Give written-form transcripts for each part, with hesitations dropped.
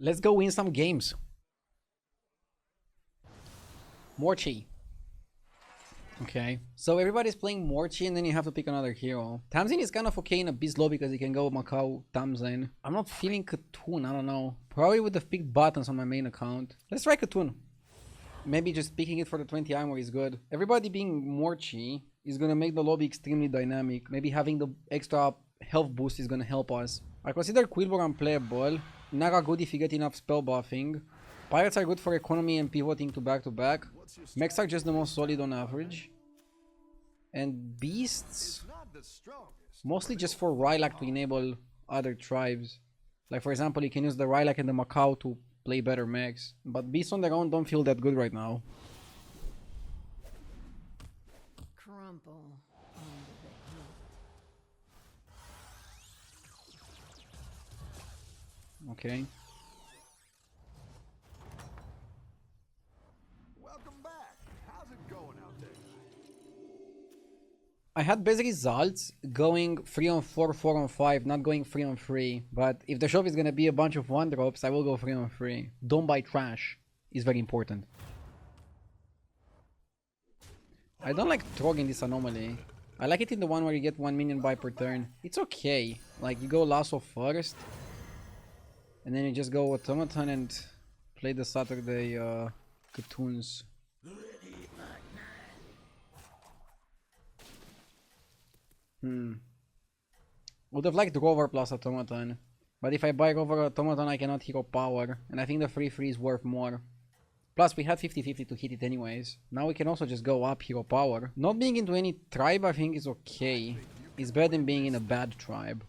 Let's go win some games. Morchi. Okay, so everybody's playing Morchi and then you have to pick another hero. Tamsin is kind of okay in a beast lobby because you can go Macau Tamsin. I'm not feeling Khatoon, I don't know. Probably would have picked buttons on my main account. Let's try Khatoon. Maybe just picking it for the 20 armor is good. Everybody being Morchi is gonna make the lobby extremely dynamic. Maybe having the extra health boost is gonna help us. I consider Quillbor unplayable. Naga good if you get enough spell buffing. Pirates are good for economy and pivoting to back to back. Mechs are just the most solid on average. And beasts mostly just for Rylak to enable other tribes. Like for example, you can use the Rylak and the Macau to play better mechs. But beasts on their own don't feel that good right now. Crumple. Okay. Welcome back. How's it going out there? I had best results going 3 on 4, 4 on 5, not going 3 on 3. But if the shop is gonna be a bunch of 1-drops, I will go 3 on 3. Don't buy trash is very important. I don't like Trog in this anomaly. I like it in the one where you get 1 minion buy per turn. It's okay. Like you go Lasso first. And then you just go Automaton and play the Saturday cartoons. Would have liked Rover plus Automaton. But if I buy Rover Automaton, I cannot hero power. And I think the free is worth more. Plus, we had 50-50 to hit it anyways. Now we can also just go up hero power. Not being into any tribe, I think, is okay. It's better than being in a bad tribe.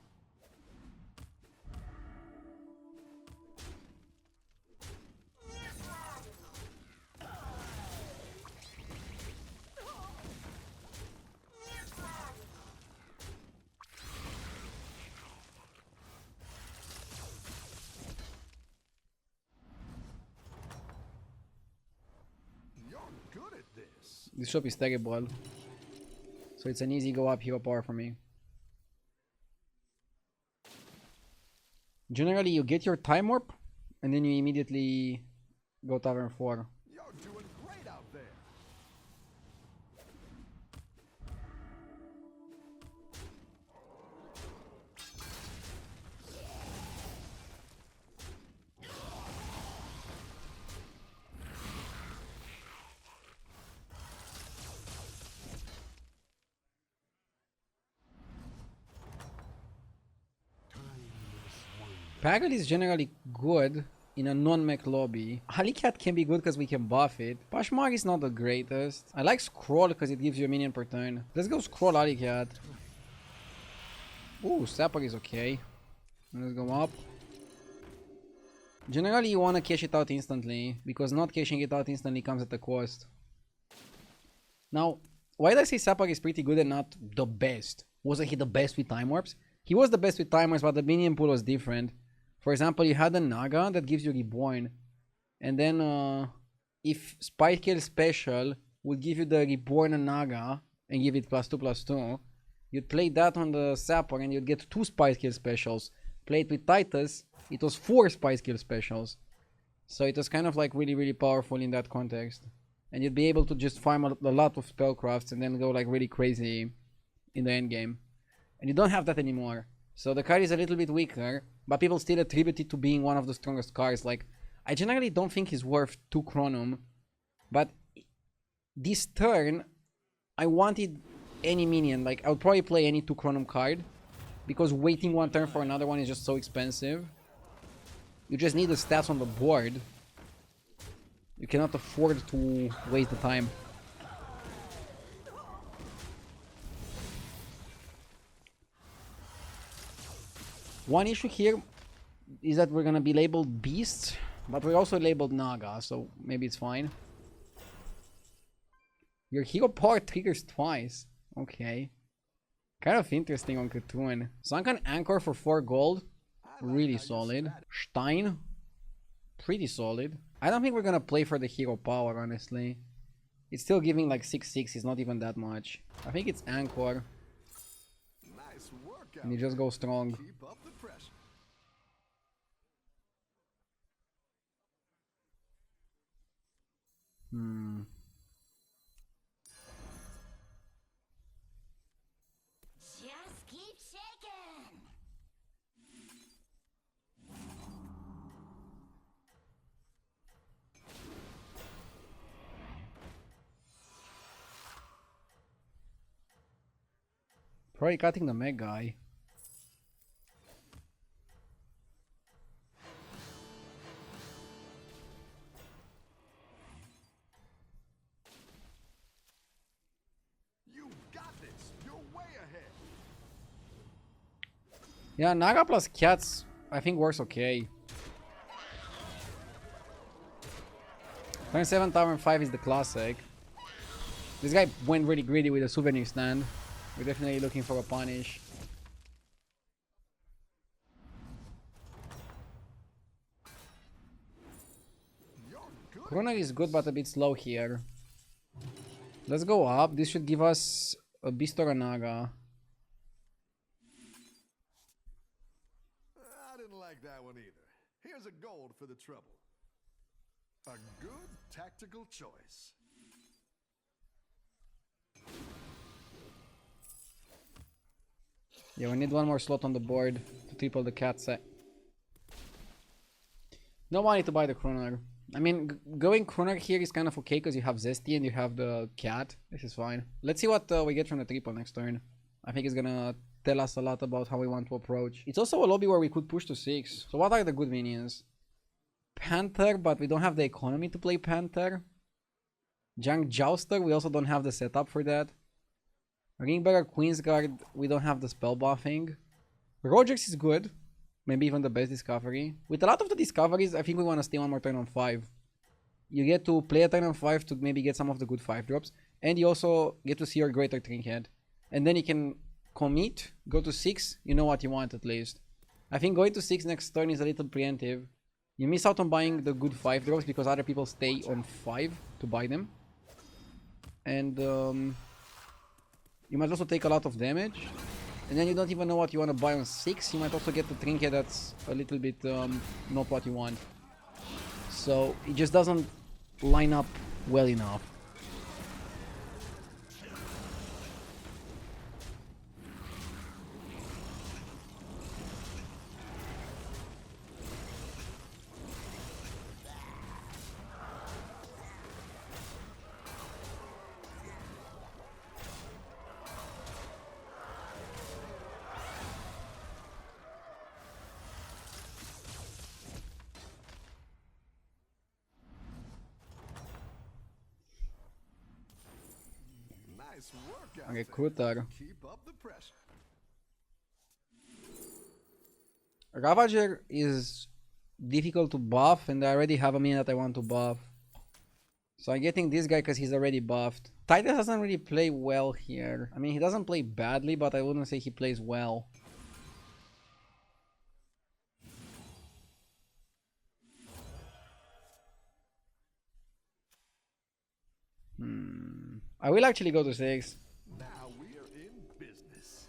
This shop is terrible. So it's an easy go up hero power for me. Generally you get your time warp and then you immediately go Tavern 4. You're doing great out there. Pagel is generally good in a non-mech lobby. Halikat can be good because we can buff it. Pashmar is not the greatest. I like Scroll because it gives you a minion per turn. Let's go Scroll Halikat. Ooh, Sapper is okay. Let's go up. Generally you want to cash it out instantly, because not cashing it out instantly comes at a cost. Now, why did I say Sapper is pretty good and not the best? Wasn't he the best with Time Warps? He was the best with Time Warps, but the minion pool was different. For example, you had a Naga that gives you Reborn. And then if Spike Kill Special would give you the Reborn Naga and give it +2/+2, you'd play that on the Sapper and you'd get 2 Spike Kill Specials. Play it with Titus, it was 4 Spike Kill Specials. So it was kind of like really powerful in that context. And you'd be able to just farm a lot of spellcrafts and then go like really crazy in the end game. And you don't have that anymore. So the card is a little bit weaker, but people still attribute it to being one of the strongest cards. Like, I generally don't think he's worth 2 Chronum, but this turn, I wanted any minion. Like, I would probably play any 2 Chronum card, because waiting 1 turn for another one is just so expensive. You just need the stats on the board. You cannot afford to waste the time. One issue here is that we're gonna be labeled beasts, but we're also labeled Naga, so maybe it's fine. Your hero power triggers twice. Okay. Kind of interesting on Khatoon. Sunken Anchor for 4 gold. Really solid. Stein. Pretty solid. I don't think we're gonna play for the hero power, honestly. It's still giving like 6/6, it's not even that much. I think it's Anchor. Nice work And you just go strong. Keep up the pressure. Just keep shaking. Probably cutting the mech guy. You got this. You're way ahead. Yeah, Naga plus cats, I think works okay. Turn 7 tower 5 is the classic. This guy went really greedy with a souvenir stand. We're definitely looking for a punish. You're good. Corona is good but a bit slow here. Let's go up. This should give us a beast or a Naga. I didn't like that one either. Here's a gold for the trouble. A good tactical choice. Yeah, we need one more slot on the board to triple the cat set. No money to buy the Kroner. I mean, going Kroner here is kind of okay because you have Zesty and you have the cat. This is fine. Let's see what we get from the triple next turn. I think it's gonna tell us a lot about how we want to approach. It's also a lobby where we could push to 6. So what are the good minions? Panther, but we don't have the economy to play Panther. Junk Jouster, we also don't have the setup for that. Ringbearer Queensguard, we don't have the spell buffing. Rogers is good. Maybe even the best discovery. With a lot of the discoveries, I think we want to stay one more turn on 5. You get to play a turn on 5 to maybe get some of the good 5 drops. And you also get to see your greater trinket. And then you can commit, go to 6, you know what you want at least. I think going to 6 next turn is a little preemptive. You miss out on buying the good 5 drops because other people stay on 5 to buy them. And you might also take a lot of damage. And then you don't even know what you want to buy on 6. You might also get the trinket that's a little bit not what you want. So it just doesn't line up well enough. Nice work out Okay, there. Krutar. Keep up the pressure. Ravager is difficult to buff, and I already have a minion that I want to buff. So I'm getting this guy because he's already buffed. Titus doesn't really play well here. I mean, he doesn't play badly, but I wouldn't say he plays well. I will actually go to 6. Now we're in business.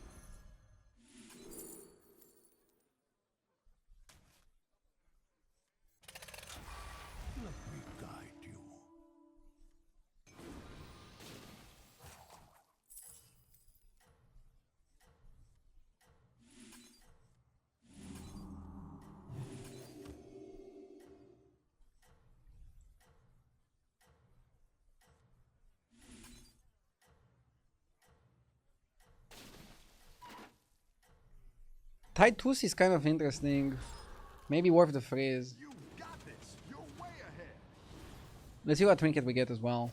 Let me guide you. Titus is kind of interesting. Maybe worth the freeze. You got this. You're way ahead. Let's see what trinket we get as well.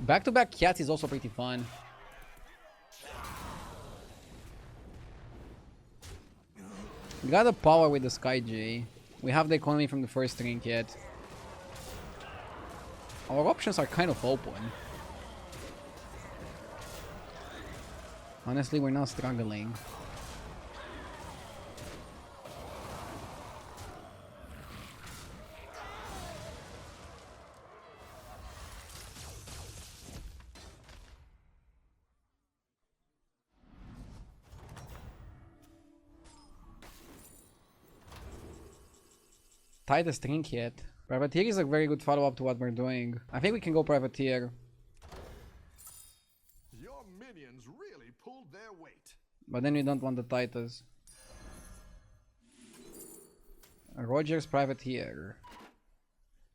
Back-to-back cats is also pretty fun. We got the power with the Sky J. We have the economy from the first trinket. Our options are kind of open. Honestly, we're not struggling. tied the string yet. Privateer is a very good follow-up to what we're doing. I think we can go Privateer. Your minions really pulled their weight. But then we don't want the Titus. Roger's Privateer.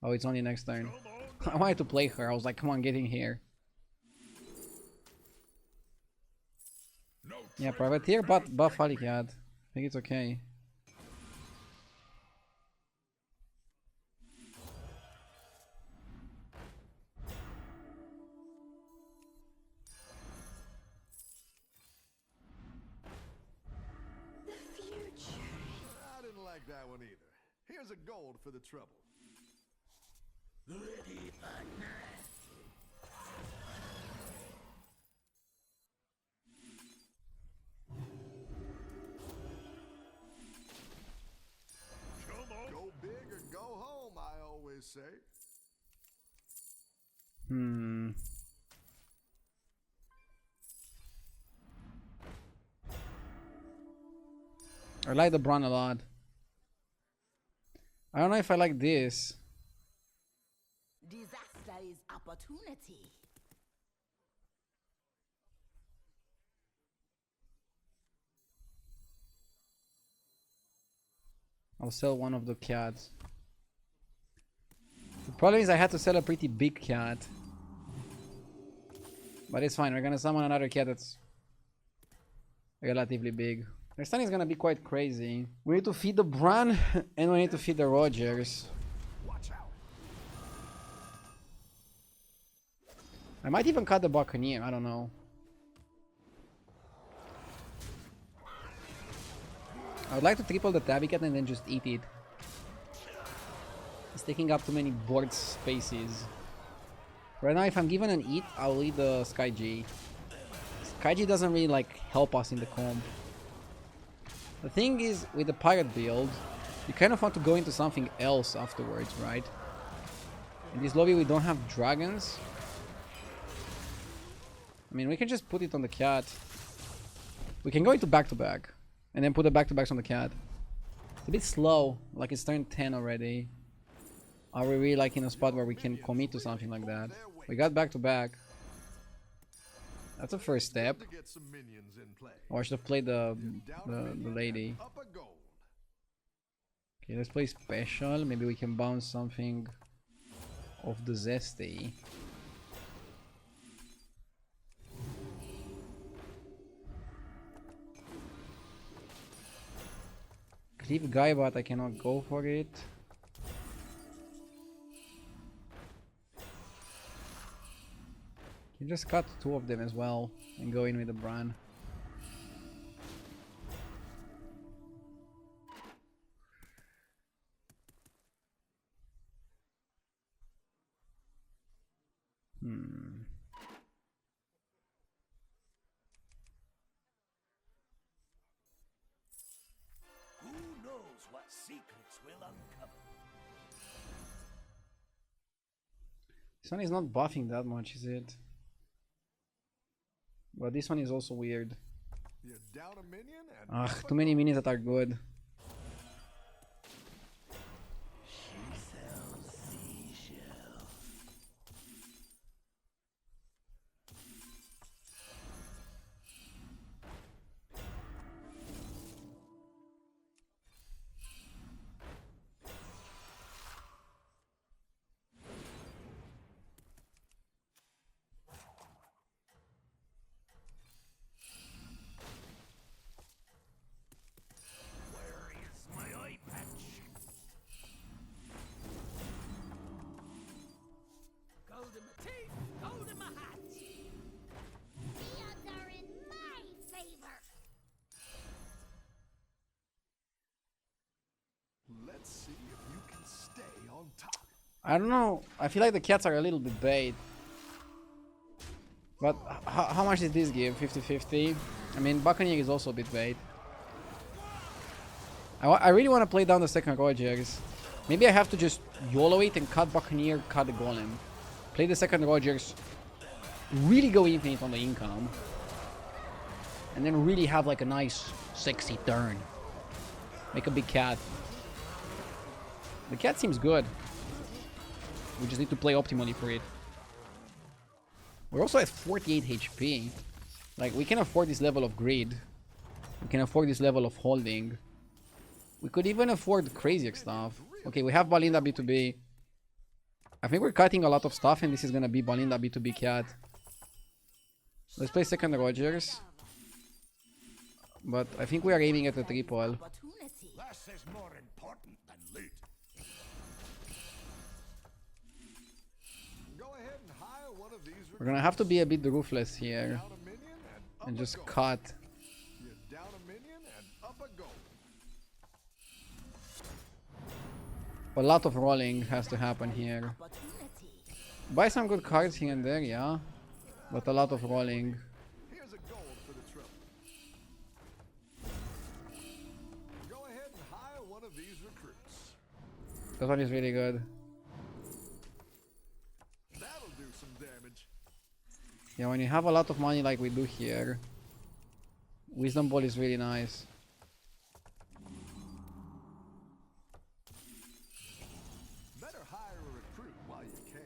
Oh, it's only next turn. I wanted to play her. I was like, come on, get in here. Yeah, Privateer, but buff Alicat. I think it's okay. The future. I didn't like that one either. Here's a gold for the trouble. Ready or not. Go big or go home, I always say. I like the Braun a lot. I don't know if I like this. Disaster is opportunity. I'll sell one of the cats. The problem is I had to sell a pretty big cat. But it's fine, we're gonna summon another cat that's relatively big. Their stun is gonna be quite crazy. We need to feed the Bran and we need to feed the Rogers. Watch out. I might even cut the Buccaneer, I don't know. I would like to triple the Tabby Cat and then just eat it. It's taking up too many board spaces. Right now, if I'm given an eat, I'll eat the Sky G. Sky G doesn't really like help us in the comp. The thing is, with the pirate build, you kind of want to go into something else afterwards, right? In this lobby, we don't have dragons. I mean, we can just put it on the cat. We can go into back-to-back. And then put the back-to-backs on the cat. It's a bit slow, like it's turned 10 already. Are we really like in a spot where we can commit to something like that? We got back-to-back. That's a first step. To get some minions in play. Oh, I should have played the lady. Up a gold. Okay, let's play special. Maybe we can bounce something of the zesty. Clip guy, but I cannot go for it. You just cut two of them as well and go in with the Bran. Who knows what secrets will uncover? This one is not buffing that much, is it? But this one is also weird. You're down a minion and Ugh, too many minions that are good. She sells seashells. Where is my eye patch? Gold in my teeth, gold in my hat. The odds are in my favor. let's see if you can stay on top. I don't know. I feel like the cats are a little bit bait. But how much did this give? 50-50? I mean, Buccaneer is also a bit bait. I really want to play down the second Rogers. Maybe I have to just YOLO it and cut Buccaneer, cut the Golem. Play the second Rogers. Really go infinite on the income. And then really have like a nice, sexy turn. Make a big cat. The cat seems good. We just need to play optimally for it. We're also at 48 HP. Like, we can afford this level of greed. We can afford this level of holding. We could even afford crazier stuff. Okay, we have Balinda B2B. I think we're cutting a lot of stuff and this is gonna be Balinda B2B cat. Let's play second Rogers. But I think we are aiming at a triple. Opportunity. Less is more important than loot. Go ahead and hire one of these. We're gonna have to be a bit ruthless here. Down a minion and up And a just gold. cut. You're down a minion and up a gold. A lot of rolling has to happen here. Opportunity. Buy some good cards here and there, yeah. But a lot of rolling. Here's a gold for the trouble. Go ahead and hire one of these recruits. That one is really good. That'll do some damage. Yeah, when you have a lot of money like we do here, Wisdom Ball is really nice. Better hire a recruit while you can.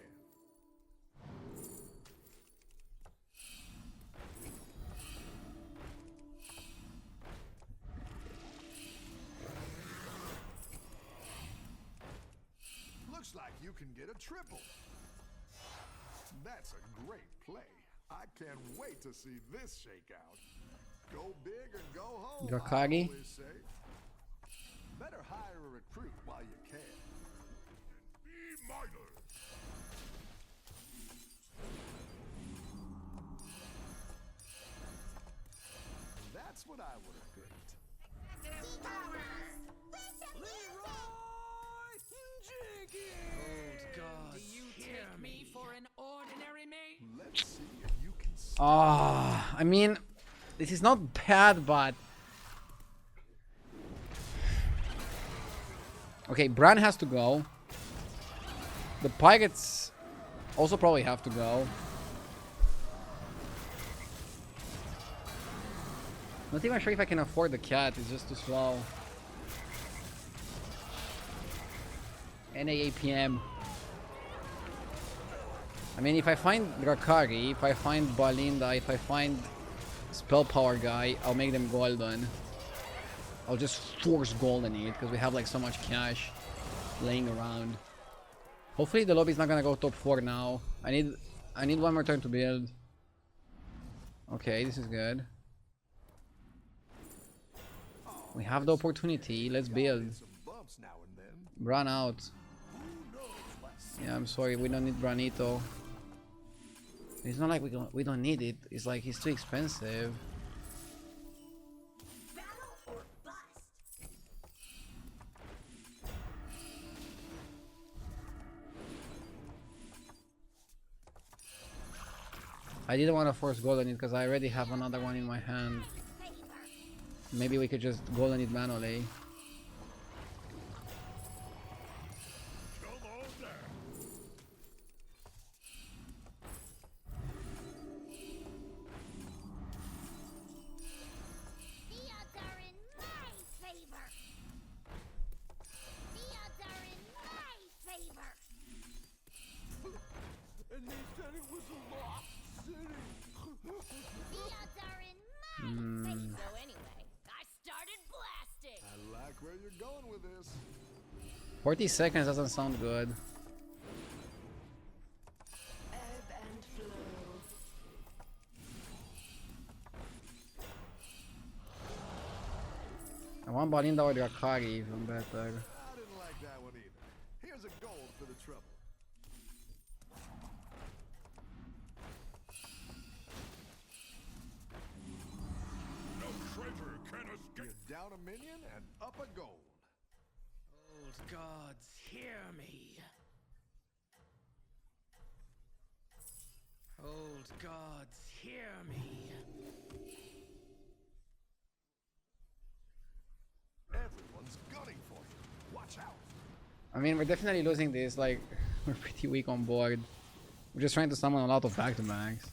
Looks like you can get a triple. That's a great play. I can't wait to see this shake out. Go big or go home. Drakari. I always say. Better hire a recruit while you can. Be minor. That's what I would have picked. Let's see if you can see. I mean, this is not bad, but... Okay, Bran has to go. The Pirates also probably have to go. Not even sure if I can afford the cat, it's just too slow. NAAPM. I mean, if I find Drakari, if I find Balinda, if I find Spell Power guy, I'll make them golden. I'll just force golden it, because we have like so much cash laying around. Hopefully the lobby's not gonna go top 4 now. I need one more turn to build. Okay, this is good. We have the opportunity, let's build. Some bumps now and then. Run out. Yeah, I'm sorry, we don't need Branito. It's not like we don't need it. It's like it's too expensive. Battle or bust. I didn't want to force golden it because I already have another one in my hand. Favor. Maybe we could just golden it manually. Come on there. The odds are in my favor. The odds are in my favor. And they said it was a lost city. The odds are in my favor. So anyway, I started blasting. I like where you're going with this. 40 seconds doesn't sound good. I want Balinda or Drakari even better. I didn't like that one either. Here's a gold for the trouble. No traitor can escape. You're down a minion and up a gold. Old gods, hear me. Old gods, hear me. Everyone's gunning for you. Watch out. I mean, we're definitely losing this. Like, we're pretty weak on board. We're just trying to summon a lot of back-to-backs.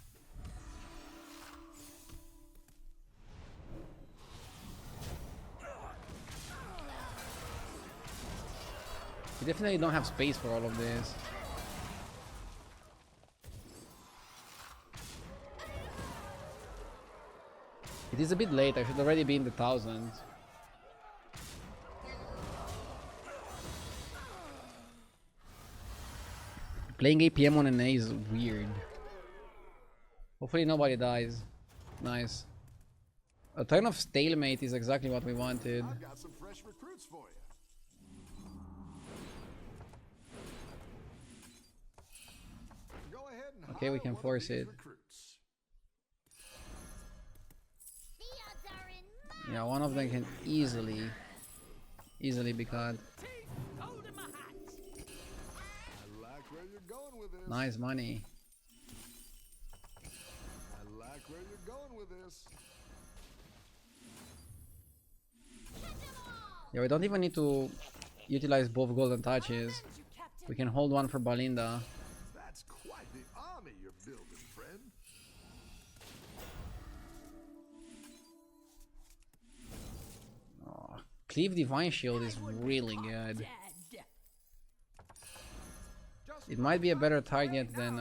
We definitely don't have space for all of this. It is a bit late, I should already be in the thousands. Playing APM on an A is weird. Hopefully nobody dies. Nice. A turn of stalemate is exactly what we wanted. I've got some fresh recruits for you. Go ahead and Okay, we hire can one of force these it. recruits. The odds are in my Yeah, one of them can easily be caught. Hold in my hat. I like where you're going with this. Nice money. I like where you're going with this. Yeah, we don't even need to utilize both golden touches. We can hold one for Balinda. That's quite the army you're building, friend. Oh, Cleave Divine Shield is really good. It might be a better target than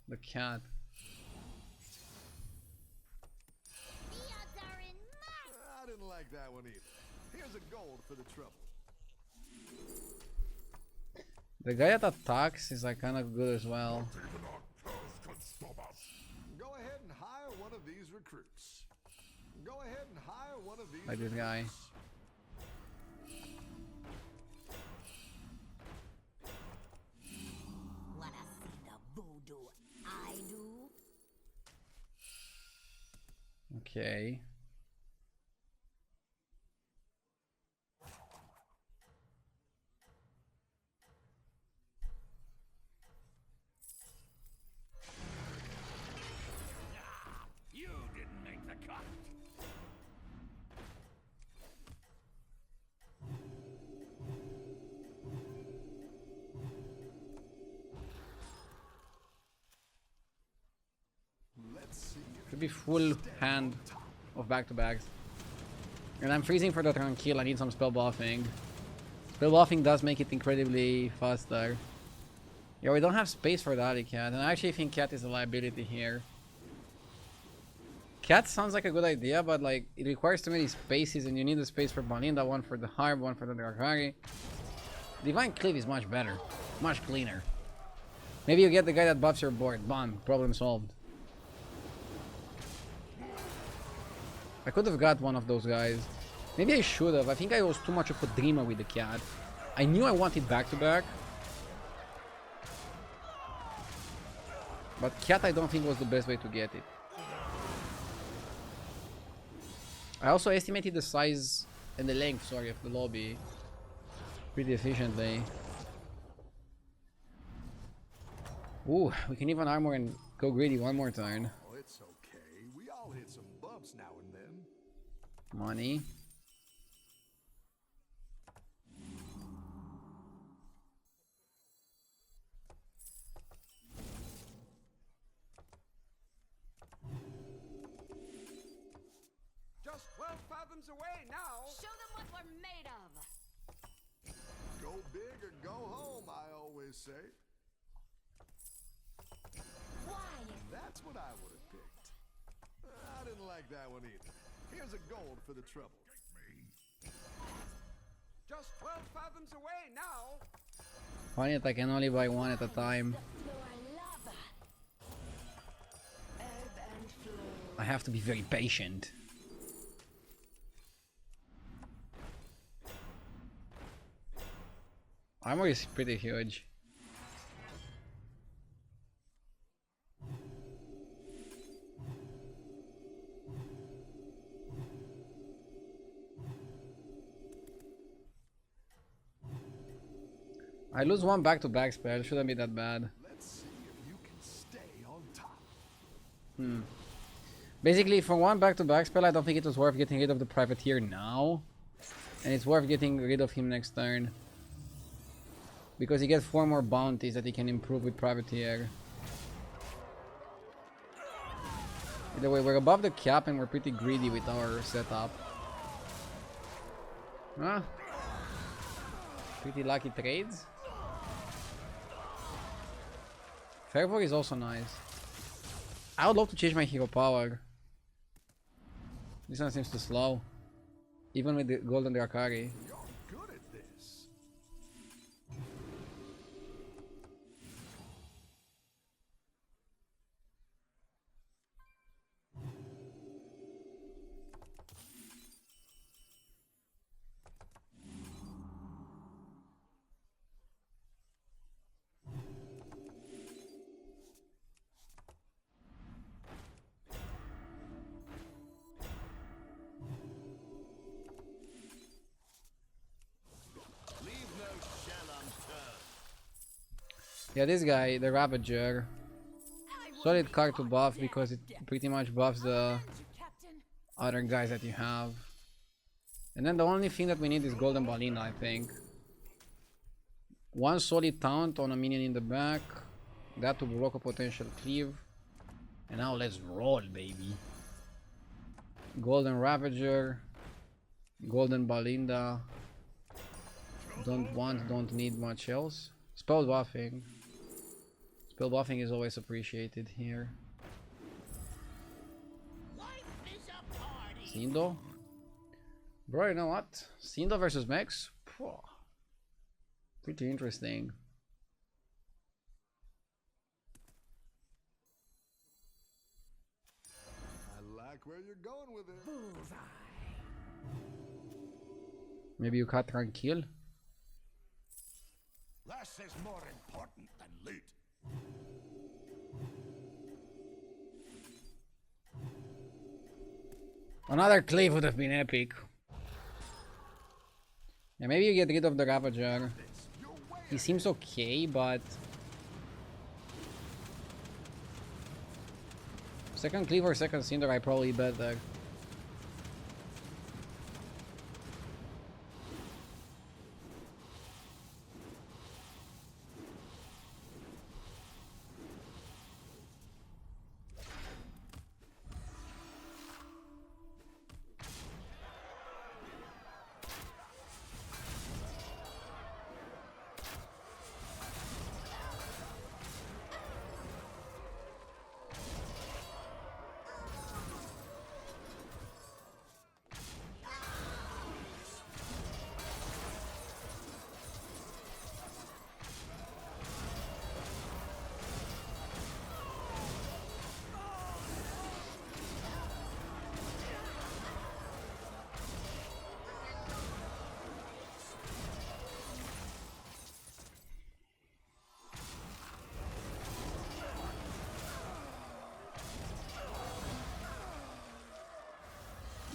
the cat. the odds are in my I didn't like that one either. Here's a gold for the trouble. The guy that attacks is like kind of good as well. Go ahead and hire one of these recruits. Go ahead and hire one of these Like this guy. recruits. wanna see the voodoo I do? Okay. You didn't make the cut. Let's see if Should be full hand of back-to-backs. And I'm freezing for the turn kill. I need some spell buffing. Spell buffing does make it incredibly faster. Yeah, we don't have space for the Alley Cat. And I actually think Cat is a liability here. Cat sounds like a good idea, but like it requires too many spaces and you need a space for Balinda, one for the Harp, one for the Drakari. Divine Cleave is much better. Much cleaner. Maybe you get the guy that buffs your board. Bam, problem solved. I could have got one of those guys. Maybe I should have. I think I was too much of a dreamer with the cat. I knew I wanted back-to-back. But cat I don't think was the best way to get it. I also estimated the size and the length, sorry, of the lobby pretty efficiently. Ooh, we can even armor and go greedy one more turn. Oh, it's okay. We all hit some bumps now and then. Money. Just 12 fathoms away now. Show them what we're made of. Go big or go home, I always say. Why? That's what I would have picked. I didn't like that one either. Here's a gold for the trouble. Just 12 fathoms away now. Funny that I can only buy one at a time. I have to be very patient. Armor is pretty huge. I lose one back-to-back spell, shouldn't be that bad. Let's see if you can stay on top. Basically, for one back-to-back spell, I don't think it was worth getting rid of the Privateer now. And it's worth getting rid of him next turn. Because he gets 4 more bounties that he can improve with Privateer. Either way, we're above the cap and we're pretty greedy with our setup. Ah. Pretty lucky trades. Fervor is also nice. I would love to change my hero power. This one seems too slow. Even with the golden Drakari. You're good at this. Leave no shell unturned. Yeah, this guy, the Ravager. Solid card to buff because it pretty much buffs the other guys that you have. And then the only thing that we need is Golden Balina, I think. One solid taunt on a minion in the back. That to block a potential cleave. And now let's roll, baby. Golden Ravager. Golden Balinda. Don't need much else. Spell buffing. Spell buffing is always appreciated here. Sindo? Bro, you know what? Sindo versus Max? Phew. Pretty interesting. I like where you're going with it. Maybe you cut Tranquil? Less is more important than loot. Another cleave would have been epic. Yeah, maybe you get rid of the Ravager. He seems okay, but... Second cleave or second Cinder, I probably bet there.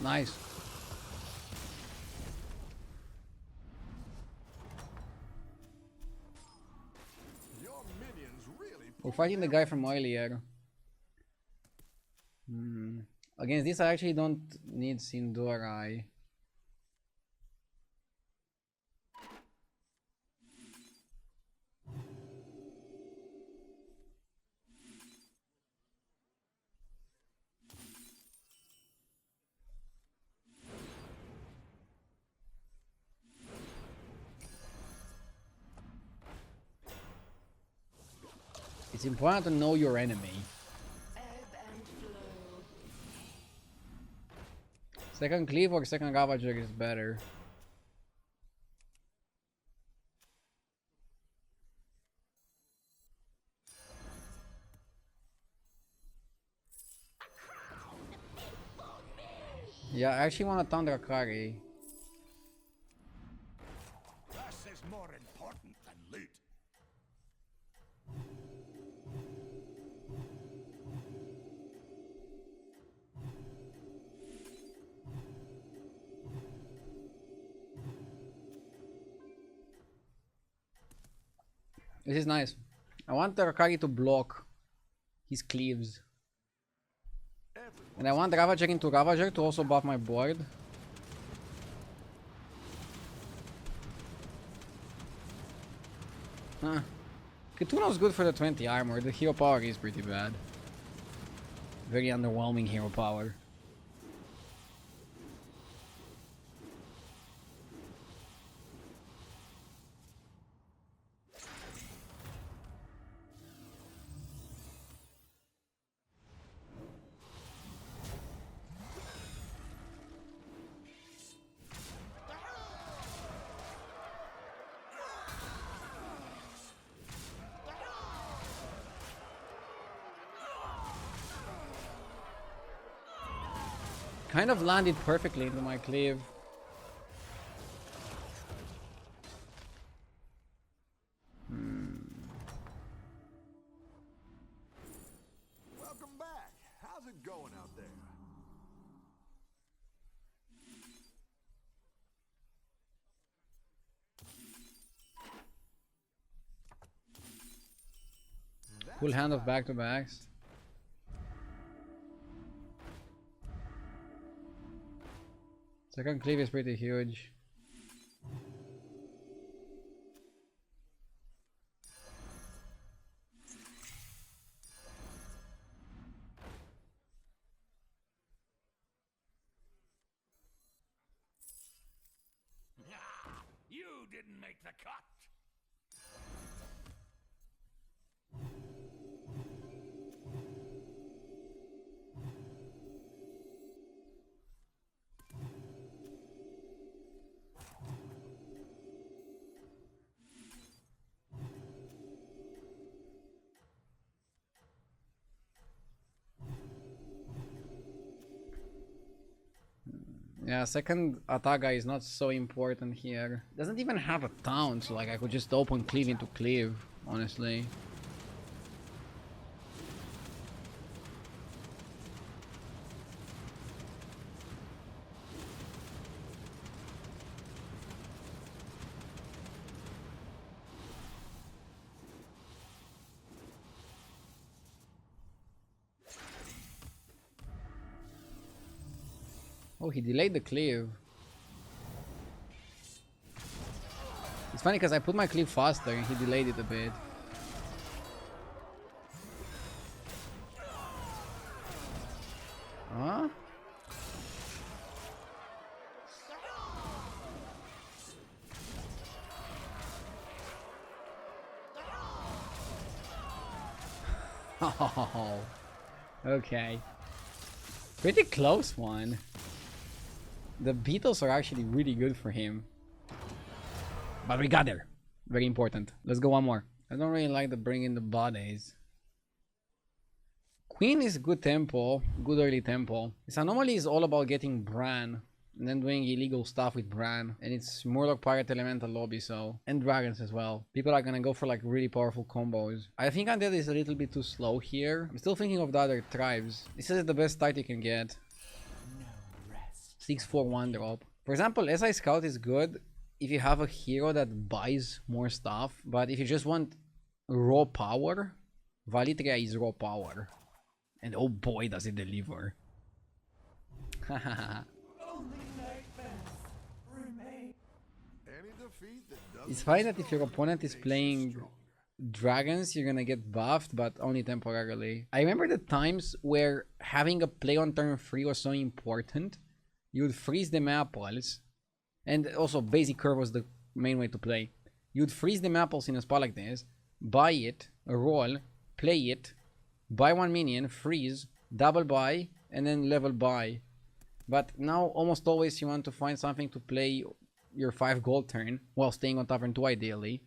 Nice. Your minions really We're fighting the guy from earlier. Against this, I actually don't need Sindorai. It's important to know your enemy. Second cleave or second Ravager is better. Yeah, I actually want to Thunder Akari. Less is more important than loot. This is nice. I want the Akari to block his cleaves. And I want Ravager into Ravager to also buff my board. Huh. Katuno's good for the 20 armor. The hero power is pretty bad. Very underwhelming hero power. kind of landed perfectly into my cleave. Welcome back. How's it going out there? Full hand of back-to-backs. Second cleave is pretty huge. You didn't make the cut. Yeah, second Ataga is not so important here. Doesn't even have a taunt, so like I could just open cleave into cleave, honestly. Oh, he delayed the cleave. It's funny because I put my cleave faster and he delayed it a bit. Huh? Oh, okay. Pretty close one. The beetles are actually really good for him. But we got there. Very important. Let's go one more. I don't really like the bring in the bodies. Queen is good tempo. Good early tempo. This anomaly is all about getting Bran. And then doing illegal stuff with Bran. And it's Murloc Pirate Elemental lobby, so. And dragons as well. People are gonna go for like really powerful combos. I think Undead is a little bit too slow here. I'm still thinking of the other tribes. This is the best start you can get. 6-4 1 drop. For example, SI Scout is good if you have a hero that buys more stuff. But if you just want raw power, Valitria is raw power. And oh boy, does it deliver. Hahaha. Any defeat that doesn't It's fine that if destroy your opponent is makes you playing stronger. dragons, you're gonna get buffed, but only temporarily. I remember the times where having a play on turn 3 was so important. You would freeze the Maples, and also basic curve was the main way to play. You'd freeze the Maples in a spot like this, buy it, roll, play it, buy one minion, freeze, double buy, and then level buy. But now almost always you want to find something to play your 5 gold turn while staying on Tavern 2 ideally.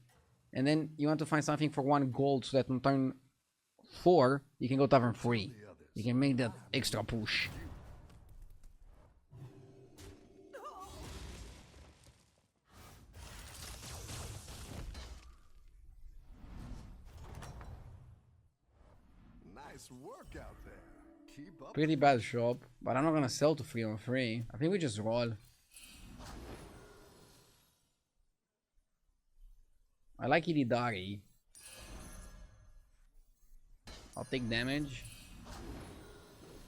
And then you want to find something for 1 gold so that on turn 4 you can go Tavern 3. You can make that extra push. Nice work out there. Keep up. Pretty bad shop, but I'm not gonna sell to 3 on 3. I think we just roll. I like Illidari. I'll take damage.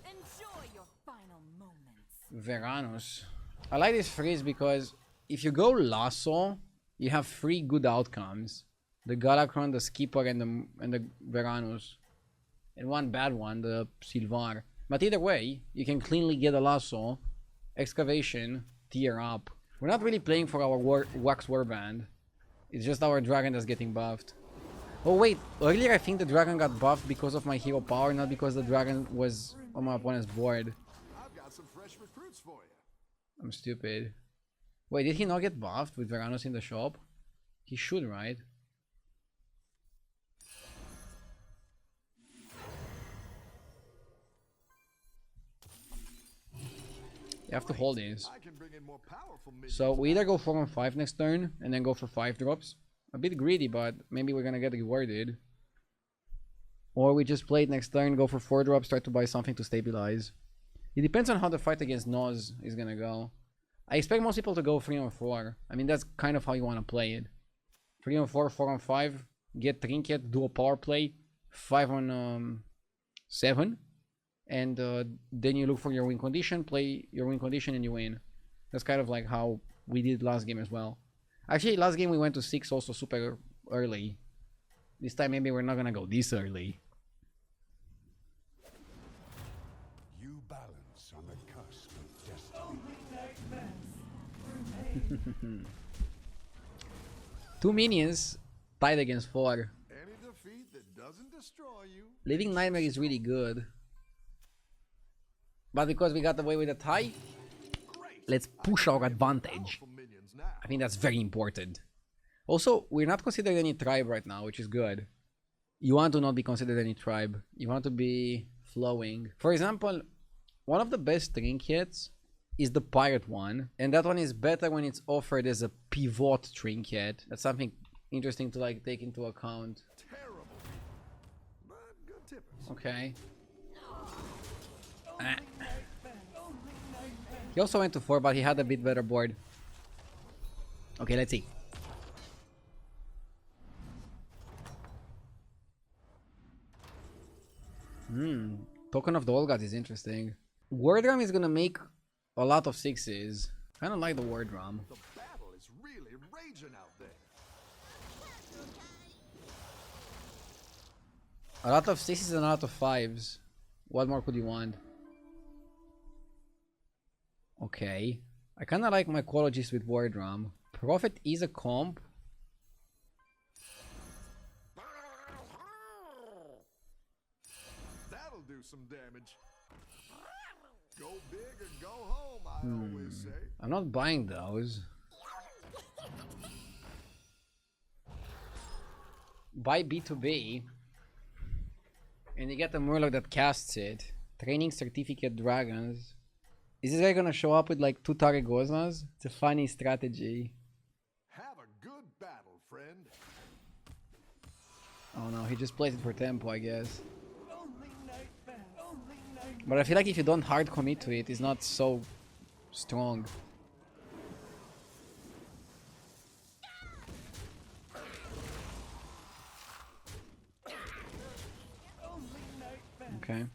Enjoy your final moments. Veranus. I like this freeze because if you go Lasso, you have 3 good outcomes. The Galakron, the Skipper, and the Veranus. And 1 bad one, the Sylvar. But either way, you can cleanly get a Lasso, Excavation, tier up. We're not really playing for our Wax Warband. It's just our dragon that's getting buffed. Oh wait, earlier I think the dragon got buffed because of my hero power, not because the dragon was on my opponent's board. I've got some fresh recruits for you. I'm stupid. Wait, did he not get buffed with Veranus in the shop? He should, right? You have to hold these. I can bring in more powerful minions. So we either go 4 on 5 next turn and then go for 5 drops. A bit greedy, but maybe we're gonna get rewarded. Or we just play it next turn, go for 4 drops, try to buy something to stabilize. It depends on how the fight against Noz is gonna go. I expect most people to go 3 on 4. I mean, that's kind of how you want to play it. 3 on 4, 4 on 5, get Trinket, do a power play, 5 on 7. And then you look for your win condition, play your win condition, and you win. That's kind of like how we did last game as well. Actually, last game we went to 6 also super early. This time maybe we're not gonna go this early. You balance on the cusp of destiny. 2 minions tied against 4. Any defeat that doesn't destroy you. Living Nightmare is really good. But because we got away with a tie, let's push our advantage. Powerful minions now. I think that's very important. Also, we're not considered any tribe right now, which is good. You want to not be considered any tribe. You want to be flowing. For example, one of the best trinkets is the pirate one. And that one is better when it's offered as a pivot trinket. That's something interesting to like take into account. Terrible. But good tippers. Okay. Ah. He also went to 4, but he had a bit better board. Okay, let's see. Token of the Old Gods is interesting. War Drum is gonna make a lot of 6s. Kinda like the War Drum. The battle is really raging out there. A lot of 6s and a lot of 5s. What more could you want? Okay. I kinda like my Mycologist with War Drum. Prophet is a comp. That'll do some damage. Go big or go home, I always say. I'm not buying those. Buy B2B. And you get a Murloc that casts it. Training Certificate Dragons. Is this guy gonna show up with like 2 Tarragozas? It's a funny strategy. Have a good battle, friend. Oh no, he just plays it for tempo, I guess. But I feel like if you don't hard commit to it, it's not so strong. Okay.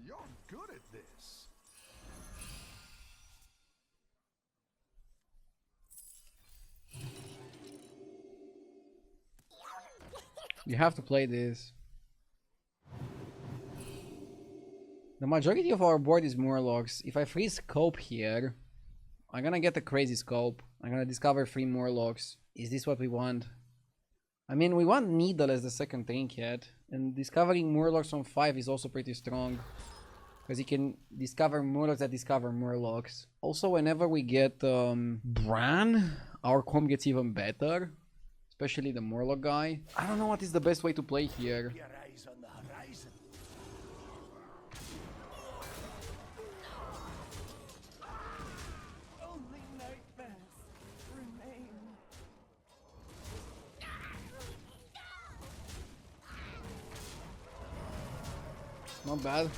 You're good at this. You have to play this. The majority of our board is Murlocs. If I free scope here, I'm gonna get a crazy scope. I'm gonna discover 3 Murlocs. Is this what we want? I mean, we want Needle as the second trinket. And discovering Murlocs on 5 is also pretty strong. Because you can discover Murlocs that discover Murlocs. Also, whenever we get Bran, our comp gets even better. Especially the Murloc guy. I don't know what is the best way to play here. Your eyes on the horizon. Only nightmares remain. Not bad.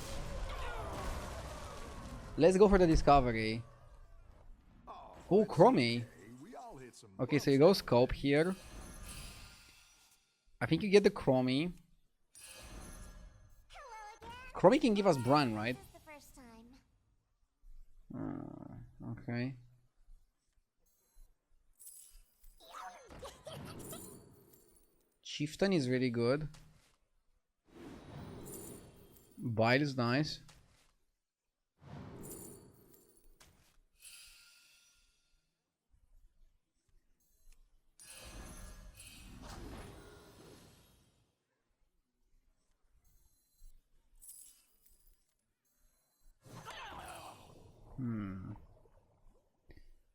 Let's go for the discovery. Oh, Chromie. Hey, we all hit some Okay, so you go scope here. I think you get the Chromie. Chromie can give us Bran, right? This the first time. Okay. Chieftain is really good. Bile is nice.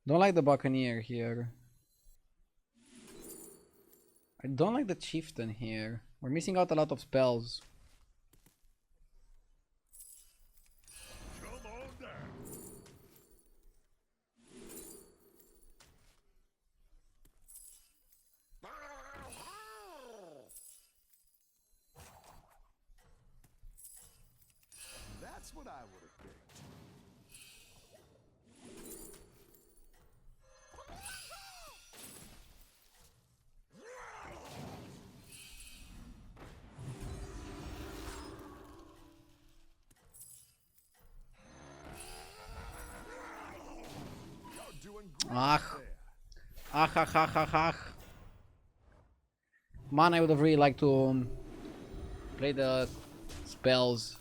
Don't like the Buccaneer here. I don't like the Chieftain here. We're missing out a lot of spells. Come on down. That's what I would have picked. You're doing great Ah. there. Ah, ah, ah, ah, ah. Man, I would have really liked to play the spells.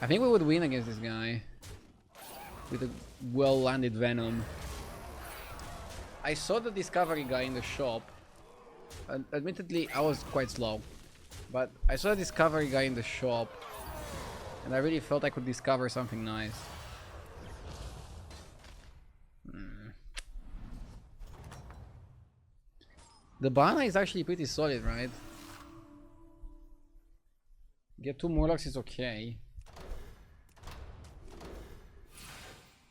I think we would win against this guy with a well-landed Venom. I saw the Discovery guy in the shop. Admittedly, I was quite slow, but I saw the Discovery guy in the shop, and I really felt I could discover something nice. The banana is actually pretty solid, right? Get 2 Morlocks is okay.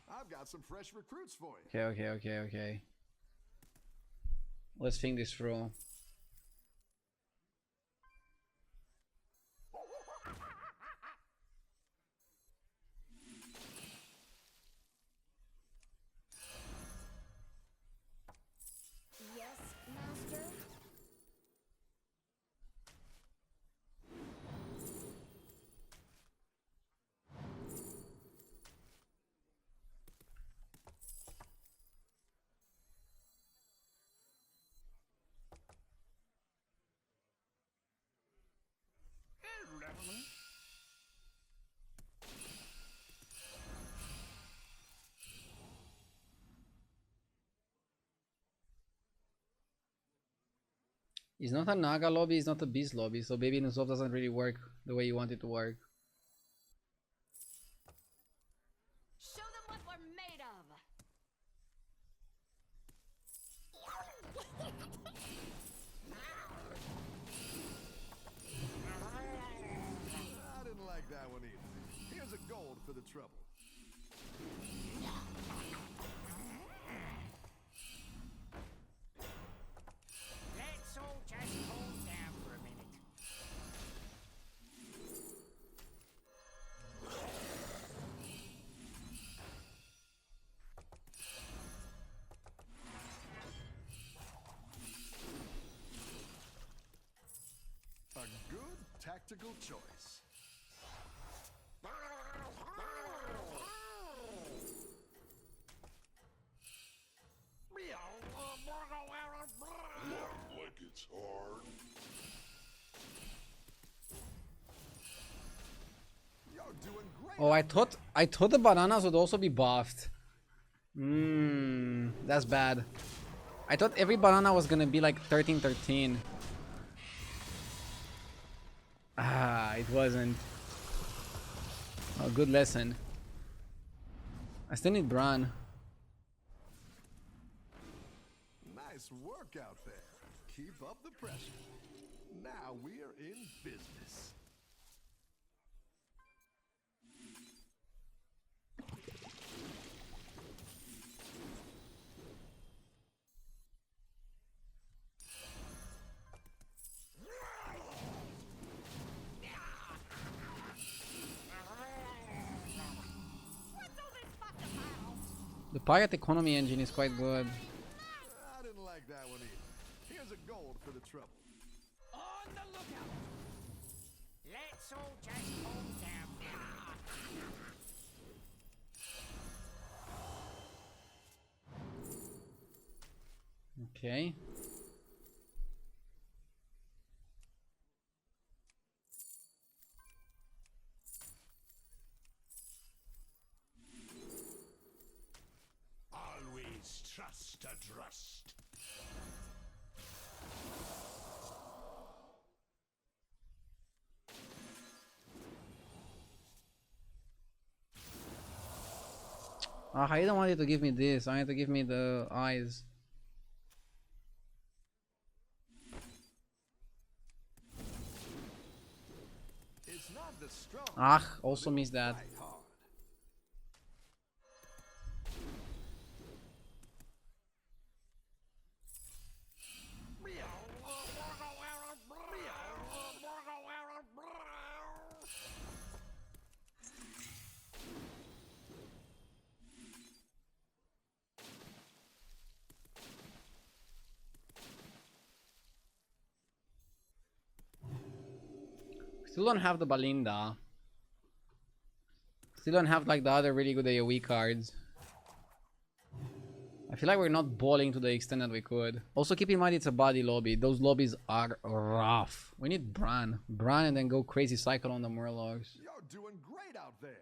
I've got some fresh recruits for you. Okay. Let's think this through. Yes, master. It's not a Naga lobby, it's not a Beast lobby, so Baby Nuzov doesn't really work the way you want it to work. Show them what we're made of. I didn't like that one either. Here's a gold for the trouble. Let's all just hold down for a minute. A good tactical choice. Like it's hard. You're doing great. Oh, I thought the bananas would also be buffed. That's bad. I thought every banana was gonna be like 13-13. Ah, it wasn't. Oh, good lesson. I still need Bran. Nice work out there. Keep up the pressure. Now we're in business. What's all this fuss about? The pirate economy engine is quite good. I didn't like that one either. Here's a gold for the trouble. On the lookout. Let's all just hold down for a minute. Okay. Always trust a trust. Ah, I don't want you to give me this. I want you to give me the eyes. Ah, also missed that. Fight hard. Still don't have the Balinda. Still don't have like the other really good AoE cards. I feel like we're not balling to the extent that we could. Also keep in mind it's a body lobby. Those lobbies are rough. We need Bran. Bran and then go crazy cycle on the Murlocs. You're doing great out there.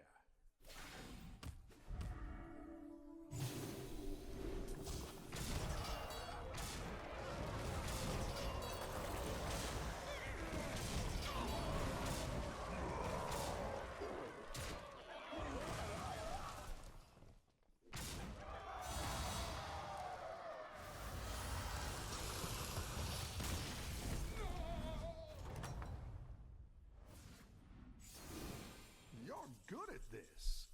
You're good at this.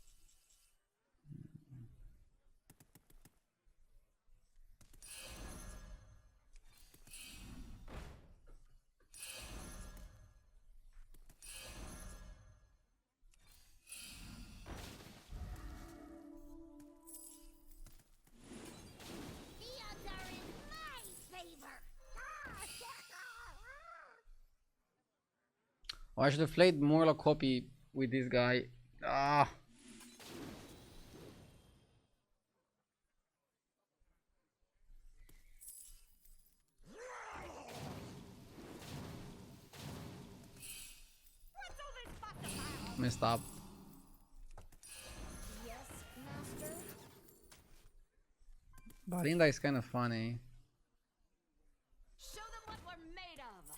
The odds are in my favor. Oh, I should have played Murloc copy with this guy. Ah. Messed up. Yes, master. Barinda is kind of funny. Show them what we're made of.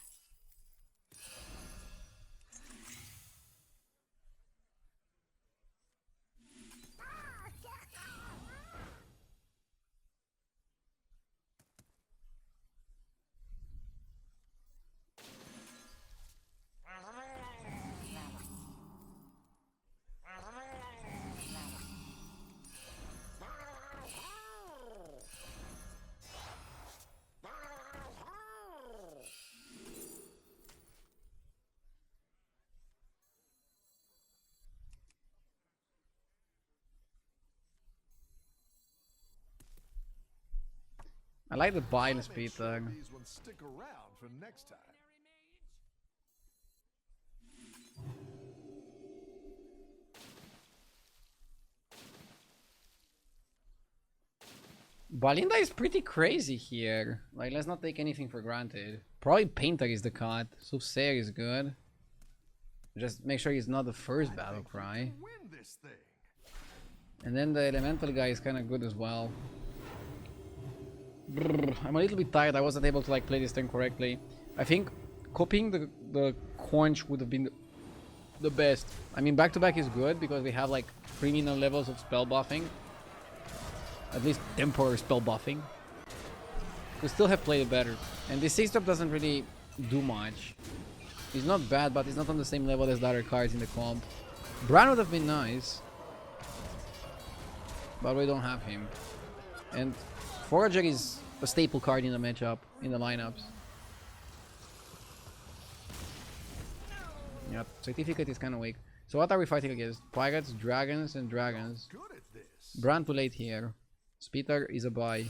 I like the buy and speed Sure tag. these ones stick around for next time. Balinda is pretty crazy here. Like, let's not take anything for granted. Probably Painter is the cut. Soothsayer is good. Just make sure he's not the first battle cry. Win this thing. And then the Elemental guy is kind of good as well. Brrr, I'm a little bit tired. I wasn't able to like play this thing correctly. I think copying the Conch would have been the best. I mean, back-to-back is good because we have like criminal levels of spell buffing. At least temporary spell buffing. We still have played it better. And this 6-drop doesn't really do much. He's not bad, but he's not on the same level as the other cards in the comp. Bran would have been nice. But we don't have him. And Forager is a staple card in the matchup, in the lineups. Yep, Certificate is kind of weak. So what are we fighting against? Pirates, Dragons, and Dragons. Good at this. Bran too late here. Speeder is a buy.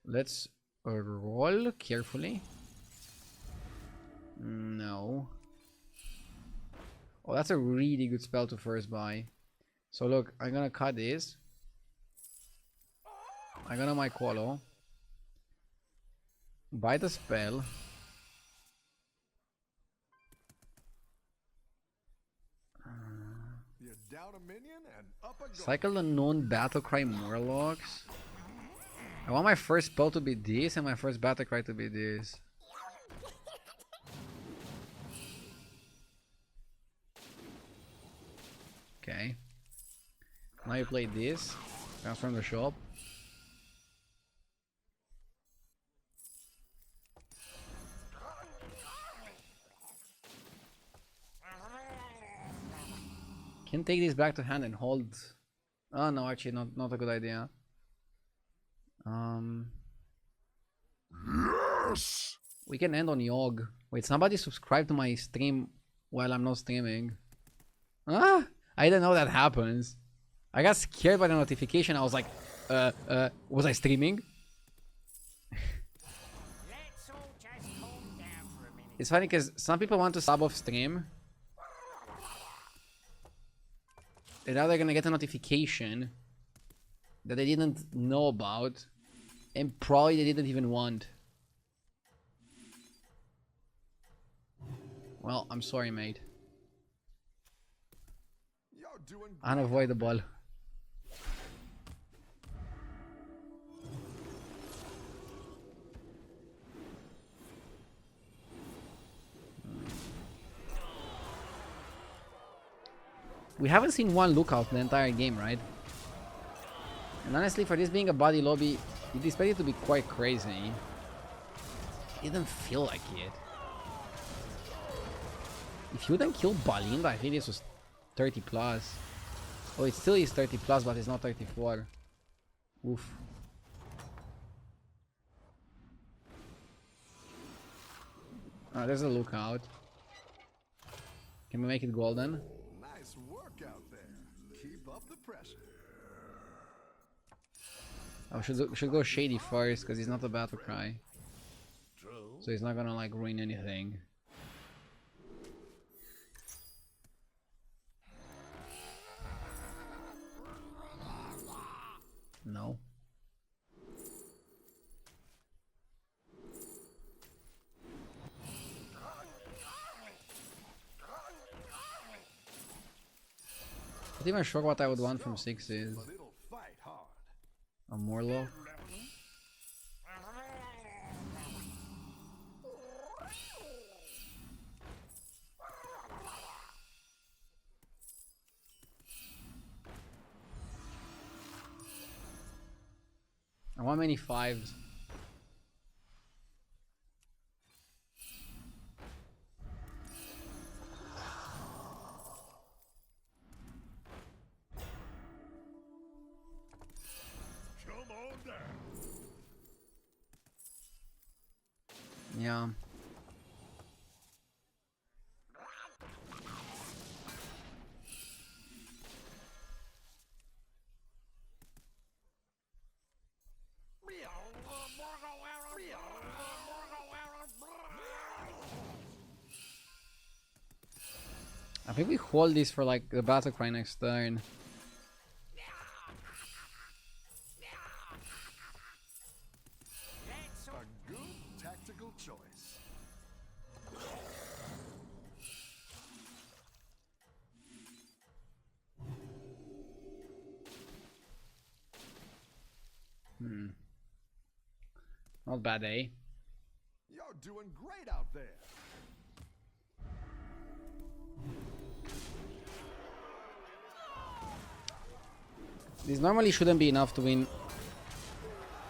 Let's roll carefully. No. Oh, that's a really good spell to first buy. So look, I'm gonna cut this. I'm gonna my Qualo. Buy the spell. You're down a minion and up a goal. Cycle the known Battlecry Murlocs. I want my first spell to be this and my first Battlecry to be this. Okay. Now you play this. Transform the shop. can take this back to hand and hold. Oh no, actually not a good idea. Yes! We can end on Yogg. Wait, somebody subscribe to my stream while I'm not streaming. Ah, I didn't know that happens. I got scared by the notification. I was like, was I streaming? Let's all just calm down for a minute. It's funny because some people want to sub off stream. And now they're gonna get a notification that they didn't know about. And probably they didn't even want. Well, I'm sorry, mate. You're doing great. Unavoidable. We haven't seen one lookout the entire game, right? And honestly, for this being a body lobby, it expected to be quite crazy. It didn't feel like it. If you didn't kill Balinda, I think this was 30 plus. Oh, it still is 30 plus, but it's not 34. Oof. Oh, there's a lookout. Can we make it golden? Nice work out there. Keep up the pressure. Oh, should go shady first, because he's not a battle cry. So he's not gonna like ruin anything. No. Not even sure what I would want from sixes. But it'll fight hard. A Morlo. I want many fives. Come on down. Yeah. I think we hold this for like the battle cry next turn. Let's all A good tactical choice. Not bad, eh? You're doing great out there. This normally shouldn't be enough to win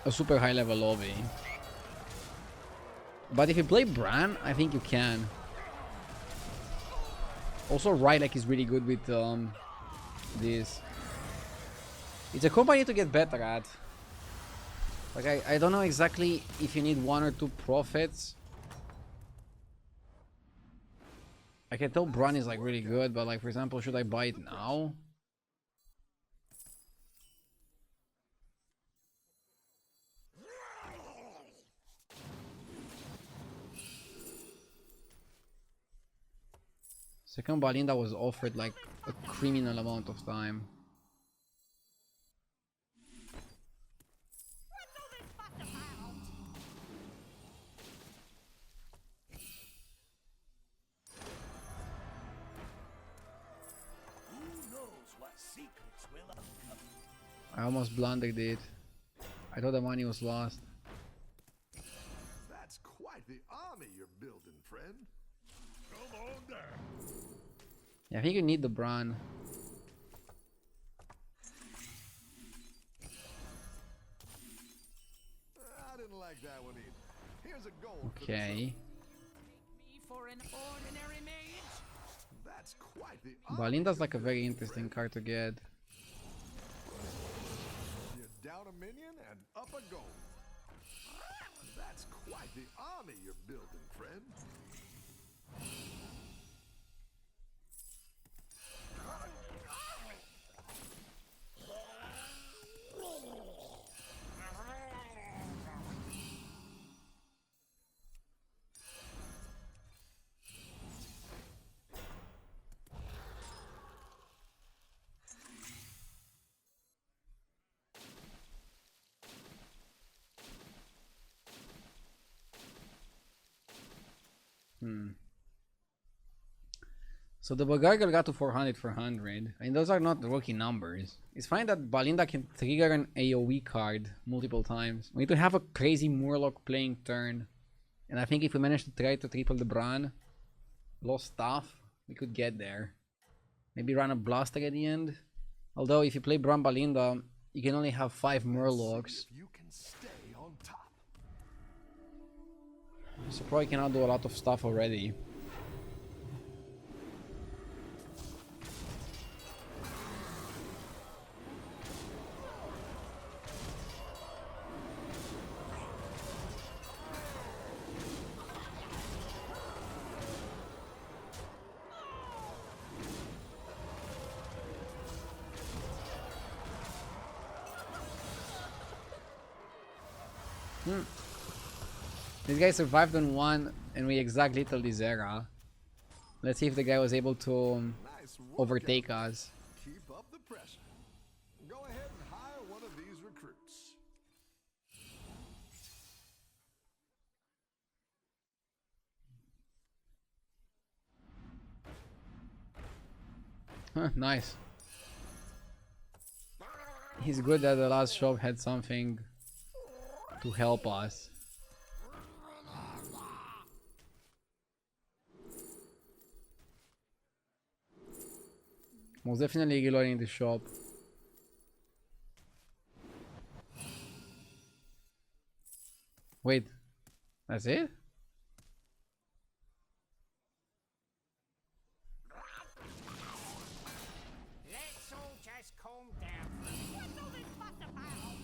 a super high level lobby. But if you play Bran, I think you can. Also, Rylak is really good with this. It's a combo I need to get better at. Like, I don't know exactly if you need 1 or 2 prophets. I can tell Bran is like really good, but like, for example, should I buy it now? Second Balinda was offered like a criminal amount of time. What's all this fuss about? Who knows what secrets will uncover? I almost blundered it. I thought the money was lost. That's quite the army you're building, friend. Come on down. Yeah, I think you need the Bran. I didn't like that one either. Here's a goal for the Okay. me for an ordinary mage? trouble. That's quite the Balinda's like a very interesting card to get. You're down a minion and up a goal. That's quite the army you're building, friend. So the Bagargal got to 400 for 100. I mean, those are not rookie numbers. It's fine that Balinda can trigger an AoE card multiple times. We need to have a crazy Murloc playing turn. And I think if we manage to try to triple the Bran, lost stuff, we could get there. Maybe run a Blaster at the end. Although if you play Bran Balinda, you can only have 5 Murlocs. You can stay on top. So probably cannot do a lot of stuff already. This guy survived on 1 and we exact little this era. Let's see if the guy was able to Nice work, overtake us. Keep up the pressure. Go ahead and hire one of these recruits. Huh, nice. He's good that the last shop had something to help us. Most definitely reloading the shop. Wait, that's it? Let's all just calm down. What's all this fuss about?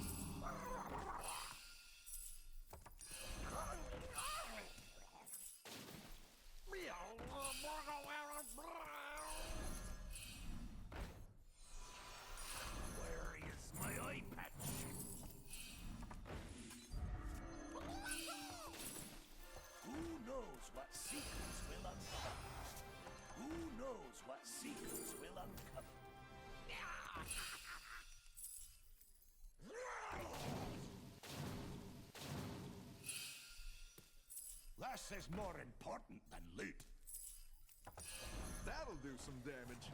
Where is my eye patch? Who knows what secrets will uncover? Who knows what secrets will uncover? This is more important than loot. That'll do some damage.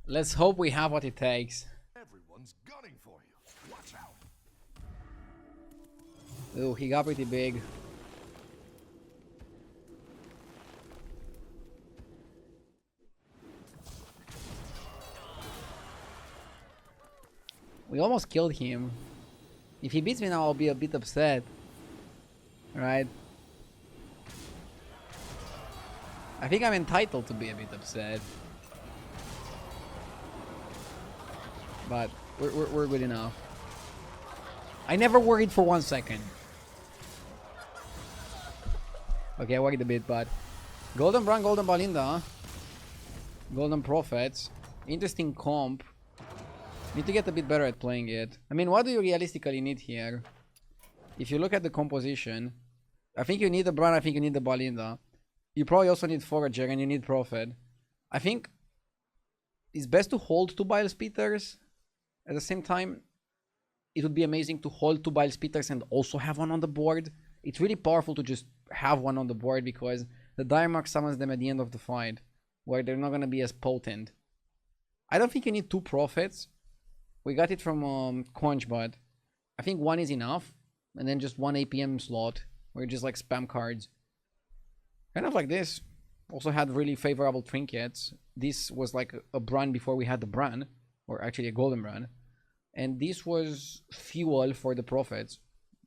Let's hope we have what it takes. Everyone's gunning for you. Watch out. Ooh, he got pretty big. We almost killed him. If he beats me now, I'll be a bit upset. Right? I think I'm entitled to be a bit upset. But we're good enough. I never worried for 1 second. Okay, I worried a bit, but... Golden Bran, Golden Balinda. Golden Prophets. Interesting comp. Need to get a bit better at playing it. I mean, what do you realistically need here? If you look at the composition, I think you need the Bran, I think you need the Balinda. You probably also need Forager and you need Prophet. I think it's best to hold 2 Bile Spitters. At the same time, it would be amazing to hold 2 Bile Spitters and also have one on the board. It's really powerful to just have one on the board because the Diremark summons them at the end of the fight, where they're not going to be as potent. I don't think you need 2 Prophets. We got it from Conch, but I think 1 is enough. And then just 1 APM slot, where you just like spam cards. Kind of like this. Also had really favorable trinkets. This was like a Bran before we had the Bran. Or actually a Golden Bran. And this was fuel for the prophets.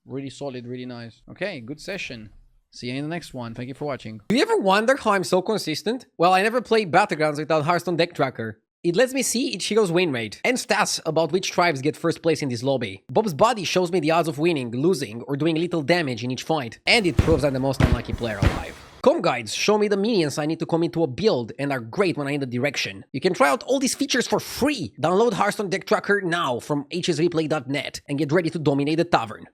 Really solid, really nice. Okay, good session. See you in the next one. Thank you for watching. Do you ever wonder how I'm so consistent? Well, I never played Battlegrounds without Hearthstone deck tracker. It lets me see each hero's win rate, and stats about which tribes get first place in this lobby. Bob's body shows me the odds of winning, losing, or doing little damage in each fight. And it proves I'm the most unlucky player alive. Com guides show me the minions I need to commit to a build and are great when I need a direction. You can try out all these features for free! Download Hearthstone Deck Tracker now from hsreplay.net and get ready to dominate the tavern.